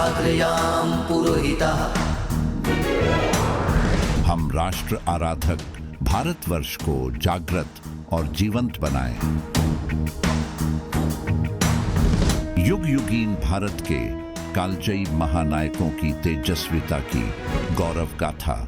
जाग्रयाम पुरोहितः। हम राष्ट्र आराधक भारतवर्ष को जागृत और जीवंत बनाएं। युग युगीन भारत के कालजयी महानायकों की तेजस्विता की गौरव गाथा।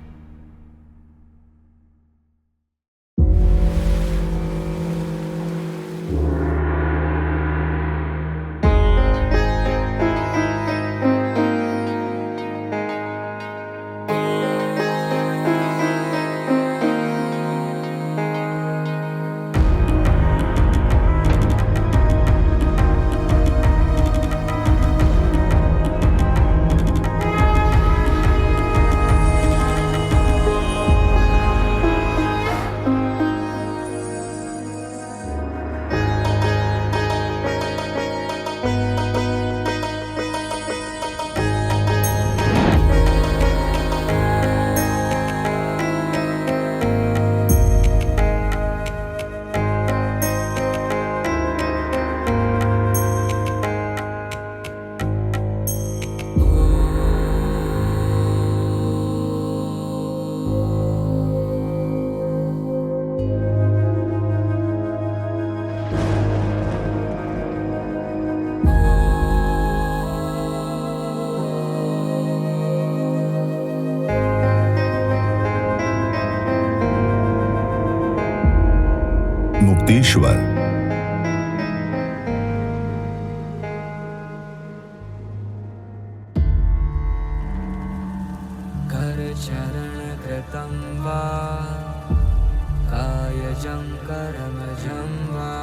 मुक्तेश्वर। कर चरण कृतं वा कायजं कर्मजं वा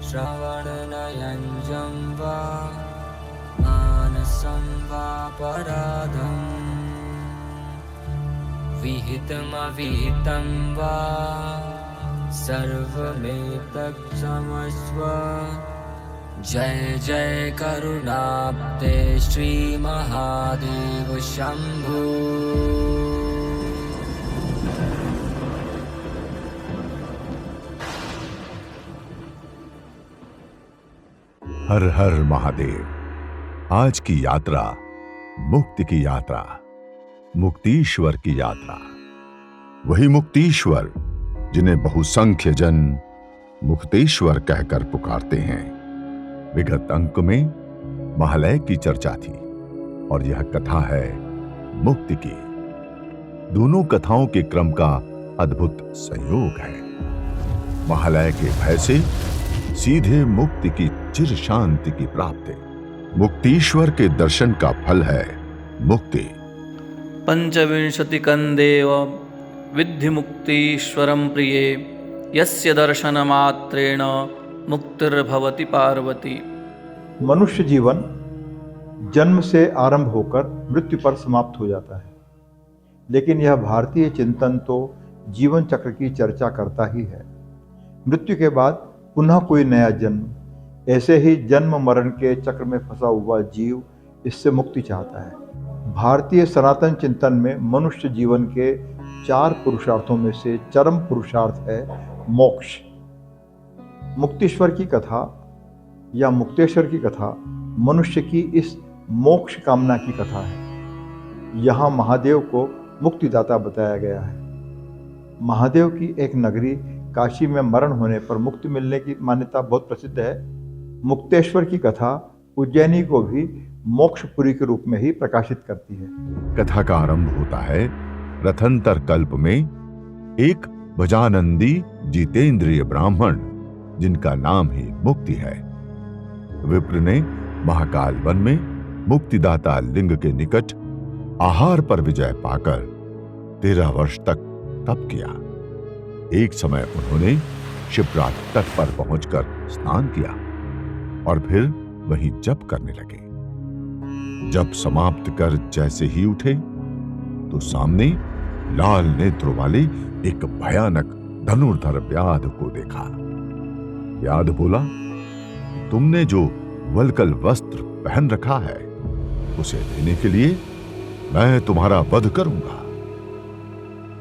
श्रवणनयनजं वा मानसं वा पराधं विहितमविहितं वा सर्वमेतत्क्षमस्व। जय जय करुणाब्दे श्री महादेव शंभो। हर हर महादेव। आज की यात्रा मुक्ति की यात्रा, मुक्तीश्वर की यात्रा। वही मुक्तीश्वर जिन्हें बहुसंख्य जन मुक्तेश्वर कहकर पुकारते हैं। विगत अंक में महालय की चर्चा थी और यह कथा है मुक्ति की। दोनों कथाओं के क्रम का अद्भुत संयोग है। महालय के भय से सीधे मुक्ति की चिर शांति की प्राप्ति। मुक्तीश्वर के दर्शन का फल है मुक्ति। पंचविंशतिकन्देव विद्धि मुक्तीश्वरं प्रिये यस्य दर्शनमात्रेण मुक्तिर्भवति पार्वती। मनुष्य जीवन जन्म से आरंभ होकर मृत्यु पर समाप्त हो जाता है, लेकिन यह भारतीय चिंतन तो जीवन चक्र की चर्चा करता ही है। मृत्यु के बाद पुनः कोई नया जन्म। ऐसे ही जन्म मरण के चक्र में फंसा हुआ जीव इससे मुक्ति चाहता है। भारतीय सनातन चिंतन में मनुष्य जीवन के 4 पुरुषार्थों में से चरम पुरुषार्थ है मोक्ष। मुक्तेश्वर की कथा या मुक्तेश्वर की कथा मनुष्य की इस मोक्ष कामना की कथा है। यहाँ महादेव को मुक्तिदाता बताया गया है। महादेव की एक नगरी काशी में मरण होने पर मुक्ति मिलने की मान्यता बहुत प्रसिद्ध है। मुक्तेश्वर की कथा उज्जैनी को भी मोक्षपुरी के रूप में ही प्रकाशित करती है। कथा का आरंभ होता है रथंतर कल्प में एक भजानंदी जितेंद्रिय ब्राह्मण जिनका नाम ही मुक्ति है। विप्र ने महाकाल वन में मुक्तिदाता लिंग के निकट आहार पर विजय पाकर 13 वर्ष तक तप किया। एक समय उन्होंने शिप्रा तट पर पहुंचकर स्नान किया और फिर वहीं जप करने लगे। जप समाप्त कर जैसे ही उठे तो सामने लाल नेत्रों वाले एक भयानक धनुर्धर व्याध को देखा। व्याध बोला, तुमने जो वल्कल वस्त्र पहन रखा है उसे देने के लिए मैं तुम्हारा वध करूंगा।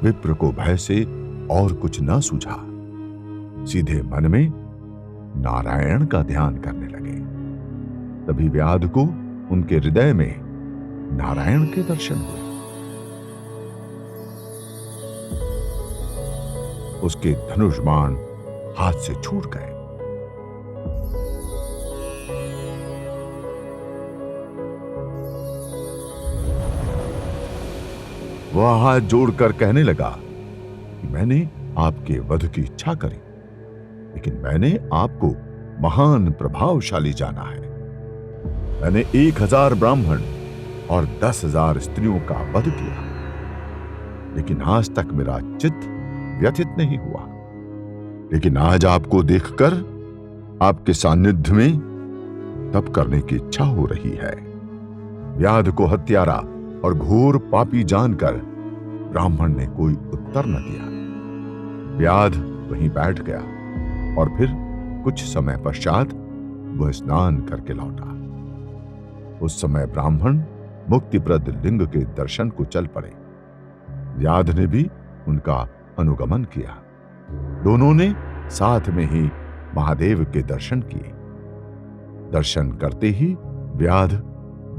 विप्र को भय से और कुछ न सूझा। सीधे मन में नारायण का ध्यान करने लगे। तभी व्याध को उनके हृदय में नारायण के दर्शन हुए। उसके धनुष बाण हाथ से छूट गए। वह हाथ जोड़कर कहने लगा कि मैंने आपके वध की इच्छा करी, लेकिन मैंने आपको महान प्रभावशाली जाना है। मैंने 1000 ब्राह्मण और 10,000 स्त्रियों का वध किया, लेकिन आज तक मेरा चित्त व्यथित नहीं हुआ। लेकिन आज आपको देखकर आपके सानिध्य में तप करने की इच्छा हो रही है। व्याध को हत्यारा और घोर पापी जानकर ब्राह्मण ने कोई उत्तर न दिया। व्याध वहीं बैठ गया और फिर कुछ समय पश्चात वह स्नान करके लौटा। उस समय ब्राह्मण मुक्तिप्रद लिंग के दर्शन को चल पड़े। व्याध ने भी उनका अनुगमन किया। दोनों ने साथ में ही महादेव के दर्शन किए। दर्शन करते ही व्याध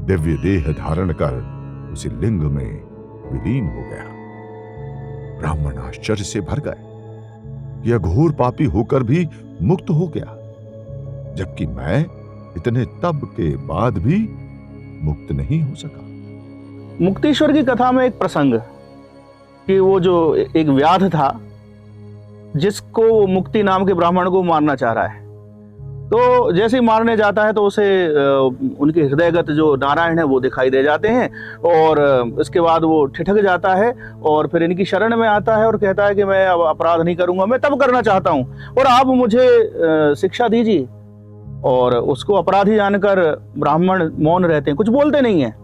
दिव्य देह धारण कर उसी लिंग में विलीन हो गया। ब्राह्मण आश्चर्य से भर गए। यह घोर पापी होकर भी मुक्त हो गया, जबकि मैं इतने तप के बाद भी मुक्त नहीं हो सका। मुक्तेश्वर की कथा में एक प्रसंग कि वो जो एक व्याध था जिसको मुक्ति नाम के ब्राह्मण को मारना चाह रहा है, तो जैसे ही मारने जाता है तो उसे उनके हृदयगत जो नारायण है वो दिखाई दे जाते हैं और इसके बाद वो ठिठक जाता है और फिर इनकी शरण में आता है और कहता है कि मैं अब अपराध नहीं करूंगा, मैं तब करना चाहता हूं और आप मुझे शिक्षा दीजिए। और उसको अपराधी जानकर ब्राह्मण मौन रहते हैं, कुछ बोलते नहीं है।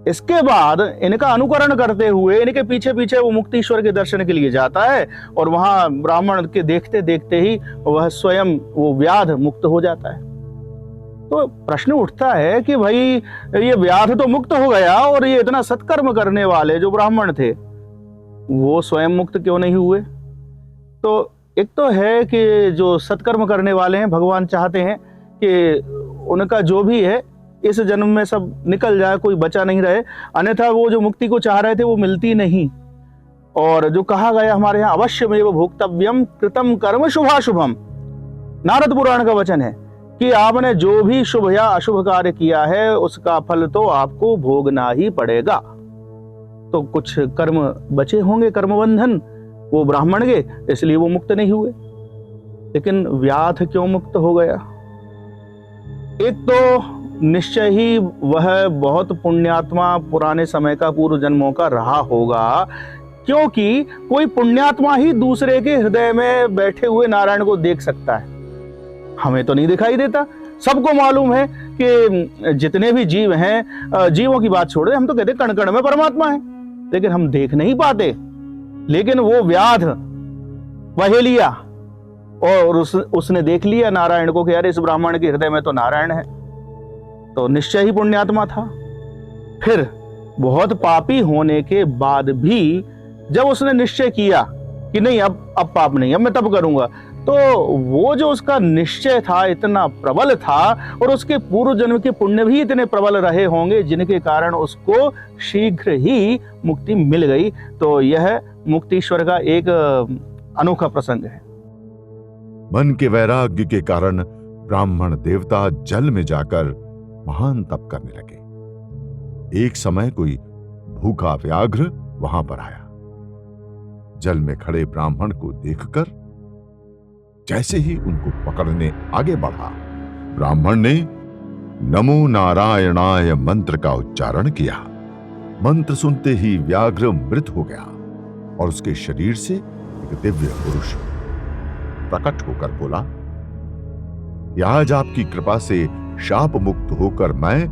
इसके बाद इनका अनुकरण करते हुए इनके पीछे पीछे वो मुक्तेश्वर के दर्शन के लिए जाता है और वहां ब्राह्मण के देखते देखते ही वह स्वयं वो व्याध मुक्त हो जाता है। तो प्रश्न उठता है कि भाई ये व्याध तो मुक्त हो गया और ये इतना सत्कर्म करने वाले जो ब्राह्मण थे वो स्वयं मुक्त क्यों नहीं हुए? तो एक तो है कि जो सत्कर्म करने वाले हैं भगवान चाहते हैं कि उनका जो भी है इस जन्म में सब निकल जाए, कोई बचा नहीं रहे, अन्यथा वो जो मुक्ति को चाह रहे थे वो मिलती नहीं। और जो कहा गया हमारे यहाँ अवश्यमेव भोक्तव्यम कृतम कर्म शुभाशुभम, नारद पुराण का वचन है कि आपने जो भी शुभ या अशुभ कार्य किया है उसका फल तो आपको भोगना ही पड़ेगा। तो कुछ कर्म बचे होंगे, कर्म बंधन वो ब्राह्मण के, इसलिए वो मुक्त नहीं हुए। लेकिन व्याध क्यों मुक्त हो गया? एक तो निश्चय ही वह बहुत पुण्यात्मा पुराने समय का पूर्व जन्मों का रहा होगा, क्योंकि कोई पुण्यात्मा ही दूसरे के हृदय में बैठे हुए नारायण को देख सकता है। हमें तो नहीं दिखाई देता। सबको मालूम है कि जितने भी जीव हैं, जीवों की बात छोड़ दे, हम तो कहते कण कण में परमात्मा है, लेकिन हम देख नहीं पाते। लेकिन वो व्याध वह लिया और उसने देख लिया नारायण को कि अरे इस ब्राह्मण के हृदय में तो नारायण है, तो निश्चय ही पुण्यात्मा था। फिर बहुत पापी होने के बाद भी जब उसने निश्चय किया कि नहीं अब पाप नहीं, अब मैं तब करूंगा, तो वो जो उसका निश्चय था इतना प्रबल था और उसके पूर्व जन्म के पुण्य भी इतने प्रबल रहे होंगे जिनके कारण उसको शीघ्र ही मुक्ति मिल गई। तो यह मुक्तेश्वर का एक अनोखा प्रसंग है। मन के वैराग्य के कारण ब्राह्मण देवता जल में जाकर महान तप करने लगे। एक समय कोई भूखा व्याघ्र वहां पर आया। जल में खड़े ब्राह्मण को देखकर जैसे ही उनको पकड़ने आगे बढ़ा, ब्राह्मण ने नमो नारायणाय मंत्र का उच्चारण किया। मंत्र सुनते ही व्याघ्र मृत हो गया और उसके शरीर से एक दिव्य पुरुष प्रकट होकर बोला, आज आपकी कृपा से शाप मुक्त होकर मैं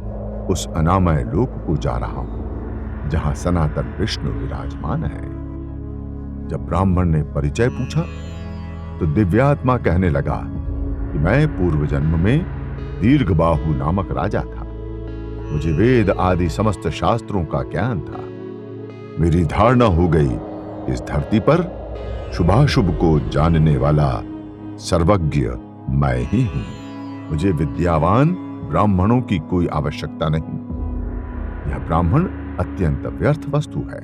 उस अनामय लोक को जा रहा हूं जहां सनातन विष्णु विराजमान है। जब ब्राह्मण ने परिचय पूछा तो दिव्यात्मा कहने लगा कि मैं पूर्व जन्म में दीर्घबाहु नामक राजा था। मुझे वेद आदि समस्त शास्त्रों का ज्ञान था। मेरी धारणा हो गई इस धरती पर शुभाशुभ को जानने वाला सर्वज्ञ मैं ही हूं। मुझे विद्यावान ब्राह्मणों की कोई आवश्यकता नहीं। यह ब्राह्मण अत्यंत व्यर्थ वस्तु है।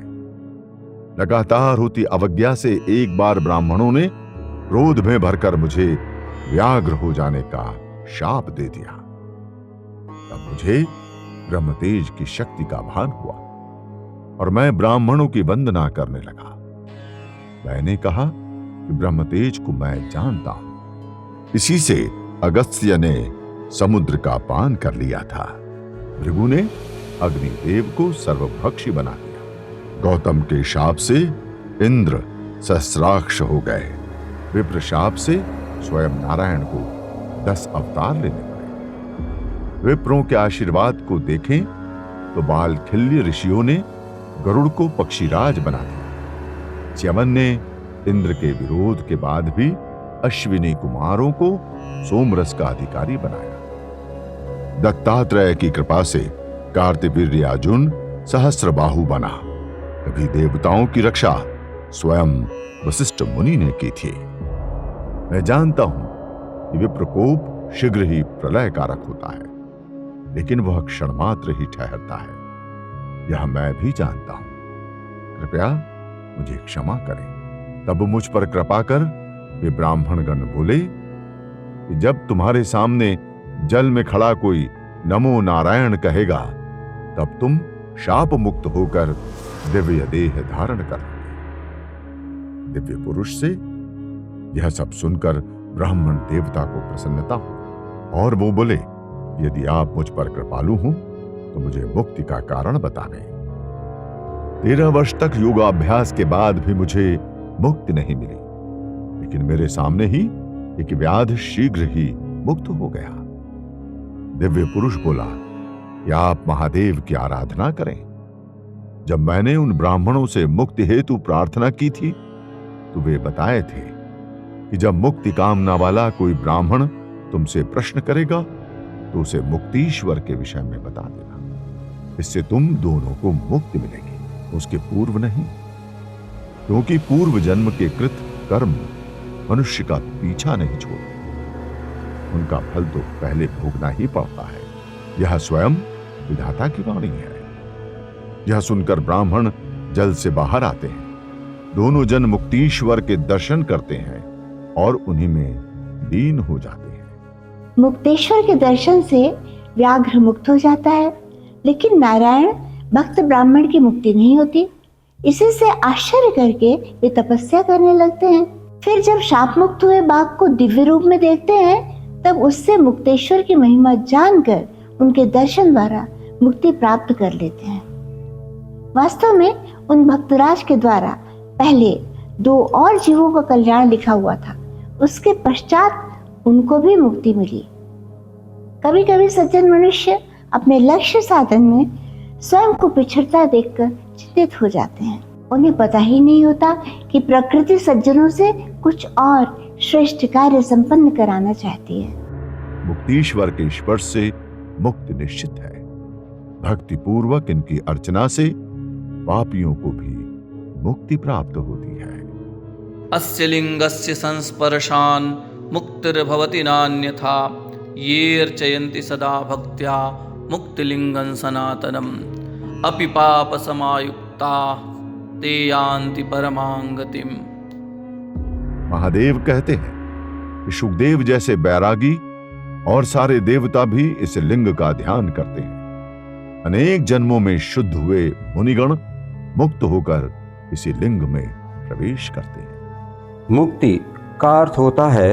लगातार होती अवज्ञा से एक बार ब्राह्मणों ने क्रोध में भरकर मुझे व्याघ्र हो जाने का शाप दे दिया। तब मुझे ब्रह्मतेज की शक्ति का भान हुआ और मैं ब्राह्मणों की वंदना करने लगा। मैंने कहा कि ब्रह्मतेज को मैं जानता हूं। इसी से अगस्त्य ने समुद्र का पान कर लिया था। भृगु ने अग्निदेव को सर्वभक्षी बना दिया। गौतम के शाप से इंद्र सहस्राक्ष हो गए। विप्र शाप से स्वयं नारायण को 10 अवतार लेने पड़े। विप्रों के आशीर्वाद को देखें तो बालखिल्य ऋषियों ने गरुड़ को पक्षीराज बना दिया। च्यवन ने इंद्र के विरोध के बाद भी अश्विनी कुमारों को सोमरस का अधिकारी बनाया। दत्तात्रेय की कृपा से कार्तवीर्यार्जुन सहस्त्रबाहु बना। कभी देवताओं की रक्षा स्वयं वशिष्ठ मुनि ने की थी। मैं जानता हूं कि विप्रकोप शीघ्र ही प्रलय कारक होता है, लेकिन वह क्षण मात्र ही ठहरता है। यह मैं भी जानता हूं। कृपया मुझे क्षमा करें। तब मुझ पर कृपा कर वे ब्राह्मणगण बोले कि जब तुम्हारे सामने जल में खड़ा कोई नमो नारायण कहेगा, तब तुम शाप मुक्त होकर दिव्य देह धारण कर लोगे। दिव्य पुरुष से यह सब सुनकर ब्राह्मण देवता को प्रसन्नता हुई और वो बोले, यदि आप मुझ पर कृपालु हो तो मुझे मुक्ति का कारण बतावें। 13 वर्ष तक योगाभ्यास के बाद भी मुझे मुक्ति नहीं मिली, लेकिन मेरे सामने ही एक व्याध शीघ्र ही मुक्त हो गया। दिव्य पुरुष बोला कि आप महादेव की आराधना करें। जब मैंने उन ब्राह्मणों से मुक्ति हेतु प्रार्थना की थी तो वे बताए थे कि जब मुक्ति कामना वाला कोई ब्राह्मण तुमसे प्रश्न करेगा तो उसे मुक्तीश्वर के विषय में बता देना। इससे तुम दोनों को मुक्ति मिलेगी, उसके पूर्व नहीं, क्योंकि पूर्व जन्म के कृत कर्म मनुष्य का पीछा नहीं छोड़ते। उनका फल तो पहले भोगना ही पड़ता है। यह स्वयं विधाता की वाणी है। यह सुनकर ब्राह्मण जल से बाहर आते हैं। दोनों जन मुक्तीश्वर के दर्शन करते हैं और उन्हीं में लीन हो जाते हैं। मुक्तेश्वर के दर्शन से व्याघ्र मुक्त हो जाता है, लेकिन नारायण भक्त ब्राह्मण की मुक्ति नहीं होती। इसी से आश्चर्य करके वे तपस्या करने लगते हैं। फिर जब शाप मुक्त हुए बाघ को दिव्य रूप में देखते हैं, तब उससे मुक्तेश्वर की महिमा जानकर उनके दर्शन द्वारा मुक्ति प्राप्त कर लेते हैं। वास्तव में उन भक्तराज के द्वारा पहले 2 और जीवों का कल्याण लिखा हुआ था। उसके पश्चात उनको भी मुक्ति मिली। कभी कभी सज्जन मनुष्य अपने लक्ष्य साधन में स्वयं को पिछड़ता देखकर चिंतित हो जाते हैं। उन्हें पता ही नहीं होता कि प्रकृति सज्जनों से कुछ और श्रेष्ठ कार्य संपन्न कराना चाहती है। मुक्तीश्वर के स्पर्श से मुक्ति निश्चित है। भक्ति पूर्वक इनकी अर्चना से पापियों को भी मुक्ति प्राप्त होती है। अस्य लिंगस्य संस्पर्शान् मुक्तिर्भवति नान्यथा ये अर्चयन्ति सदा भक्त्या मुक्तिलिंगं सनातनम् अपि पाप समायुक्ता ते यान्ति परमां गतिम्। महादेव कहते हैं कि सुखदेव जैसे बैरागी और सारे देवता भी इस लिंग का ध्यान करते हैं। अनेक जन्मों में शुद्ध हुए मुनिगण मुक्त होकर इसी लिंग में प्रवेश करते हैं। मुक्ति का अर्थ होता है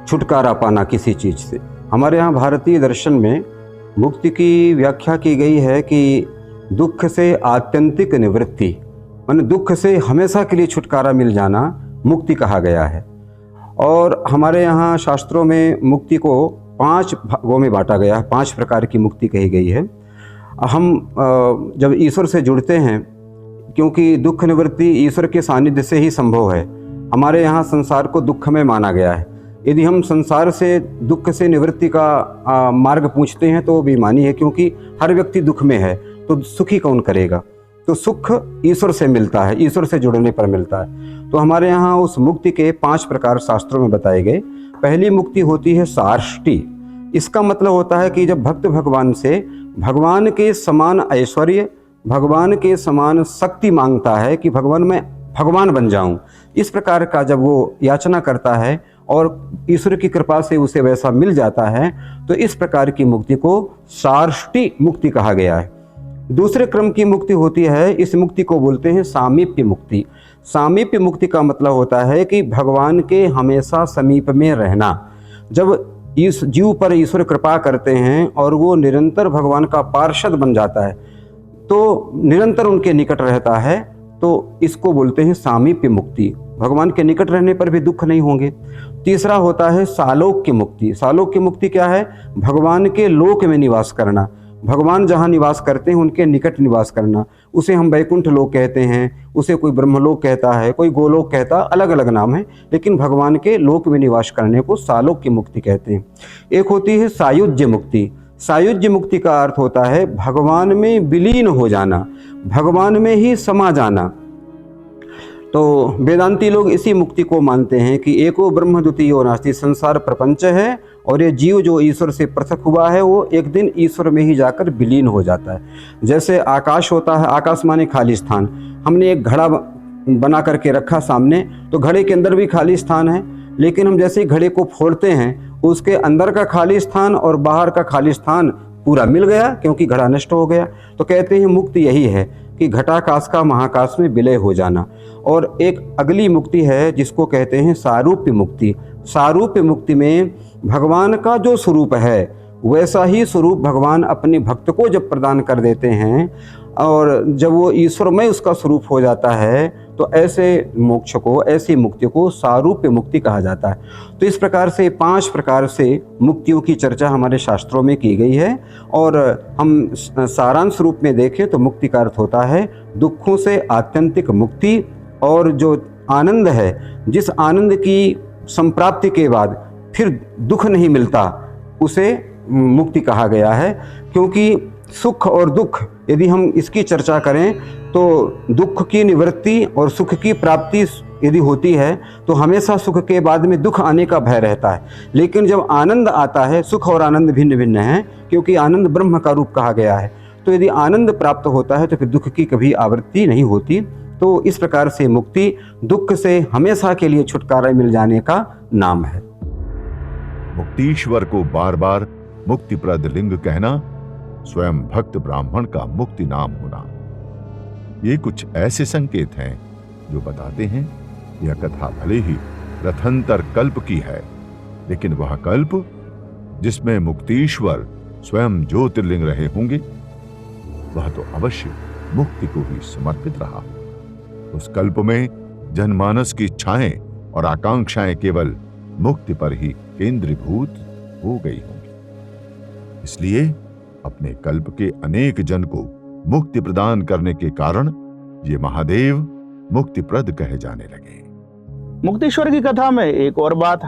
छुटकारा पाना किसी चीज से। हमारे यहाँ भारतीय दर्शन में मुक्ति की व्याख्या की गई है कि दुख से आत्यंतिक निवृत्ति, माने दुख से हमेशा के लिए छुटकारा मिल जाना मुक्ति कहा गया है। और हमारे यहाँ शास्त्रों में मुक्ति को 5 भागों में बांटा गया है। 5 प्रकार की मुक्ति कही गई है। हम जब ईश्वर से जुड़ते हैं, क्योंकि दुख निवृत्ति ईश्वर के सानिध्य से ही संभव है। हमारे यहाँ संसार को दुख में माना गया है। यदि हम संसार से दुख से निवृत्ति का मार्ग पूछते हैं तो बेईमानी है, क्योंकि हर व्यक्ति दुख में है, तो सुखी कौन करेगा। तो सुख ईश्वर से मिलता है, ईश्वर से जुड़ने पर मिलता है। तो हमारे यहाँ उस मुक्ति के 5 प्रकार शास्त्रों में बताए गए। पहली मुक्ति होती है सार्ष्टी, इसका मतलब होता है कि जब भक्त भगवान से भगवान के समान ऐश्वर्य, भगवान के समान शक्ति मांगता है कि भगवान मैं भगवान बन जाऊं, इस प्रकार का जब वो याचना करता है और ईश्वर की कृपा से उसे वैसा मिल जाता है, तो इस प्रकार की मुक्ति को सार्ष्टी मुक्ति कहा गया है। दूसरे क्रम की मुक्ति होती है, इस मुक्ति को बोलते हैं सामीप्य मुक्ति। सामीप्य मुक्ति का मतलब होता है कि भगवान के हमेशा समीप में रहना। जब इस जीव पर ईश्वर कृपा करते हैं और वो निरंतर भगवान का पार्षद बन जाता है, तो निरंतर उनके निकट रहता है, तो इसको बोलते हैं सामीप्य मुक्ति। भगवान के निकट रहने पर भी दुख नहीं होंगे। तीसरा होता है सालोक्य मुक्ति। सालोक्य मुक्ति क्या है? भगवान के लोक में निवास करना। भगवान जहाँ निवास करते हैं उनके निकट निवास करना, उसे हम वैकुंठ लोक कहते हैं, उसे कोई ब्रह्मलोक कहता है, कोई गोलोक कहता है, अलग अलग नाम है, लेकिन भगवान के लोक में निवास करने को सालोक्य मुक्ति कहते हैं। एक होती है सायुज्य मुक्ति। सायुज्य मुक्ति का अर्थ होता है भगवान में विलीन हो जाना, भगवान में ही समा जाना। तो वेदांती लोग इसी मुक्ति को मानते हैं कि एको ब्रह्म द्वितीयो नास्ति, संसार प्रपंच है और ये जीव जो ईश्वर से पृथक हुआ है वो एक दिन ईश्वर में ही जाकर विलीन हो जाता है। जैसे आकाश होता है, आकाश माने खाली स्थान। हमने एक घड़ा बना करके रखा सामने, तो घड़े के अंदर भी खाली स्थान है, लेकिन हम जैसे ही घड़े को फोड़ते हैं उसके अंदर का खाली स्थान और बाहर का खाली स्थान पूरा मिल गया, क्योंकि घड़ा नष्ट हो गया। तो कहते हैं मुक्ति यही है कि घटाकाश का महाकाश में विलय हो जाना। और एक अगली मुक्ति है जिसको कहते हैं सारूप्य मुक्ति। सारूप्य मुक्ति में भगवान का जो स्वरूप है वैसा ही स्वरूप भगवान अपने भक्त को जब प्रदान कर देते हैं और जब वो ईश्वरमय उसका स्वरूप हो जाता है, तो ऐसे मोक्ष को, ऐसी मुक्ति को सारूप्य मुक्ति कहा जाता है। तो इस प्रकार से 5 प्रकार से मुक्तियों की चर्चा हमारे शास्त्रों में की गई है। और हम सारांश रूप में देखें तो मुक्ति का अर्थ होता है दुखों से आत्यंतिक मुक्ति, और जो आनंद है, जिस आनंद की संप्राप्ति के बाद फिर दुख नहीं मिलता, उसे मुक्ति कहा गया है। क्योंकि सुख और दुख, यदि हम इसकी चर्चा करें तो दुख की निवृत्ति और सुख की प्राप्ति यदि होती है तो हमेशा सुख के बाद में दुख आने का भय रहता है। लेकिन जब आनंद आता है, सुख और आनंद भिन्न भिन्न हैं, क्योंकि आनंद ब्रह्म का रूप कहा गया है, तो यदि आनंद प्राप्त होता है तो फिर दुख की कभी आवृत्ति नहीं होती। तो इस प्रकार से मुक्ति दुख से हमेशा के लिए छुटकारा मिल जाने का नाम है। मुक्तीश्वर को बार बार मुक्तिप्रद लिंग कहना, स्वयं भक्त ब्राह्मण का मुक्ति नाम होना, ये कुछ ऐसे संकेत हैं जो बताते हैं यह कथा भले ही रथंतर कल्प की है, लेकिन वह कल्प जिसमें मुक्तीश्वर स्वयं ज्योतिर्लिंग रहे होंगे, वह तो अवश्य मुक्ति को ही समर्पित रहा। उस कल्प में जनमानस की इच्छाएं और आकांक्षाएं केवल मुक्ति पर ही केंद्रीभूत हो गई होंगी। इसलिए अपने कल्प के अनेक जन को मुक्ति प्रदान करने के कारण ये महादेव मुक्तिप्रद कहे जाने लगे। मुक्तेश्वर की कथा में एक और बात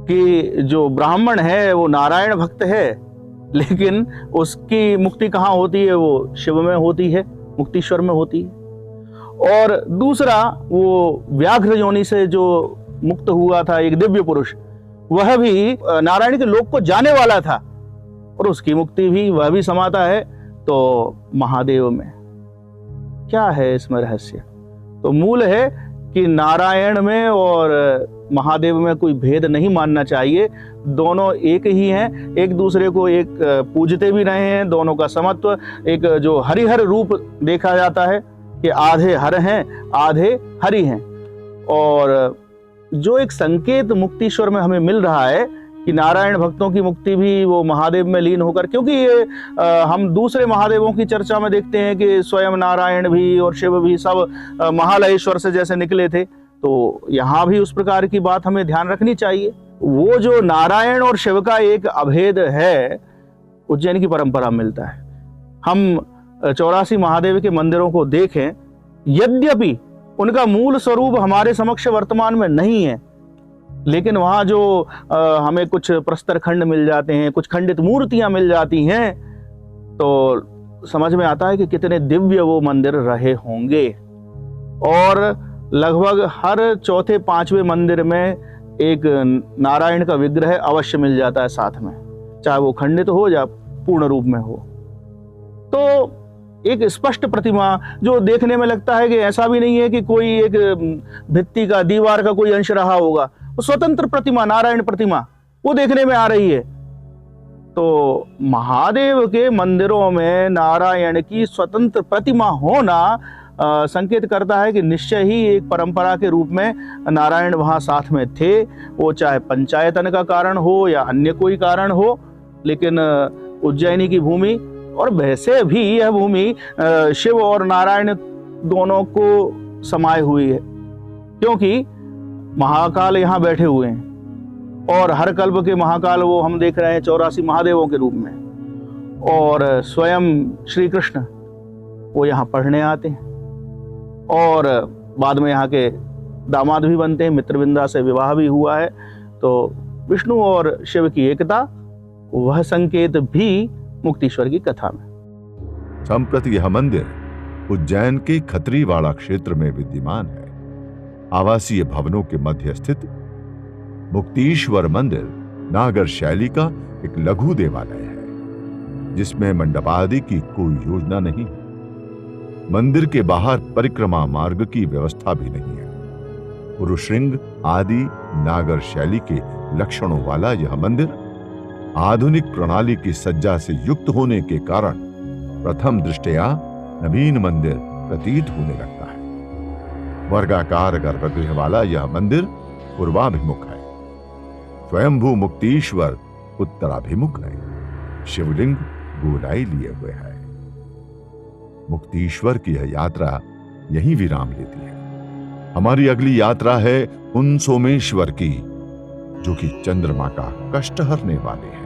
कि जो ब्राह्मण है वो नारायण भक्त है, लेकिन उसकी मुक्ति कहाँ होती है? वो शिव में होती है, मुक्तेश्वर में होती है। और दूसरा, वो व्याघ्र योनि से जो मुक्त हुआ था एक दिव्य पुरुष, वह भी नारायण के लोक को जाने वाला था और उसकी मुक्ति भी, वह भी समाता है तो महादेव में। क्या है इसमें रहस्य? तो मूल है कि नारायण में और महादेव में कोई भेद नहीं मानना चाहिए, दोनों एक ही हैं, एक दूसरे को एक पूजते भी रहे हैं, दोनों का समत्व। एक जो हरिहर रूप देखा जाता है कि आधे हर हैं आधे हरि हैं। और जो एक संकेत मुक्तीश्वर में हमें मिल रहा है कि नारायण भक्तों की मुक्ति भी वो महादेव में लीन होकर, क्योंकि ये हम दूसरे महादेवों की चर्चा में देखते हैं कि स्वयं नारायण भी और शिव भी सब महालयेश्वर से जैसे निकले थे, तो यहाँ भी उस प्रकार की बात हमें ध्यान रखनी चाहिए। वो जो नारायण और शिव का एक अभेद है, उज्जैन की परंपरा मिलता है। हम 84 महादेव के मंदिरों को देखें, यद्यपि उनका मूल स्वरूप हमारे समक्ष वर्तमान में नहीं है, लेकिन वहाँ जो हमें कुछ प्रस्तर खंड मिल जाते हैं, कुछ खंडित मूर्तियां मिल जाती हैं, तो समझ में आता है कि कितने दिव्य वो मंदिर रहे होंगे। और लगभग हर चौथे 5वें मंदिर में एक नारायण का विग्रह अवश्य मिल जाता है साथ में। चाहे वो खंडित हो या पूर्ण रूप में हो। तो एक स्पष्ट प्रतिमा जो देखने में लगता है कि ऐसा भी नहीं है कि कोई एक भित्ति का, दीवार का कोई अंश रहा होगा, वो स्वतंत्र प्रतिमा, नारायण प्रतिमा वो देखने में आ रही है। तो महादेव के मंदिरों में नारायण की स्वतंत्र प्रतिमा होना संकेत करता है कि निश्चय ही एक परंपरा के रूप में नारायण वहां साथ में थे। वो चाहे पंचायतन का कारण हो या अन्य कोई कारण हो, लेकिन उज्जैनी की भूमि, और वैसे भी यह भूमि शिव और नारायण दोनों को समाये हुई है, क्योंकि महाकाल यहाँ बैठे हुए हैं और हर कल्प के महाकाल वो हम देख रहे हैं 84 महादेवों के रूप में, और स्वयं श्री कृष्ण वो यहाँ पढ़ने आते हैं और बाद में यहाँ के दामाद भी बनते हैं, मित्रविंदा से विवाह भी हुआ है। तो विष्णु और शिव की एकता, वह संकेत भी मुक्तीश्वर की कथा में। संप्रति यह मंदिर उज्जैन के खत्रीवाड़ा क्षेत्र में विद्यमान है। आवासीय भवनों के मध्य स्थित मुक्तीश्वर मंदिर नागर शैली का एक लघु देवालय है, जिसमें मंडपादि की कोई योजना नहीं है। मंदिर के बाहर परिक्रमा मार्ग की व्यवस्था भी नहीं है। पुरुषृंग आदि नागर शैली के लक्षणों वाला यह मंदिर आधुनिक प्रणाली की सज्जा से युक्त होने के कारण प्रथम दृष्टया नवीन मंदिर प्रतीत होने लगता है। वर्गाकार गर्भगृह वाला यह मंदिर पूर्वाभिमुख है। स्वयंभू मुक्तीश्वर उत्तराभिमुख है। शिवलिंग गोलाई लिए हुए है। मुक्तीश्वर की यह यात्रा यहीं विराम लेती है। हमारी अगली यात्रा है उन सोमेश्वर की, जो कि चंद्रमा का कष्ट हरने वाले हैं।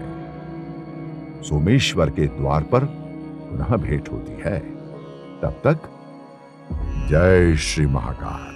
सोमेश्वर के द्वार पर पुनः भेंट होती है। तब तक जय श्री महाकाल।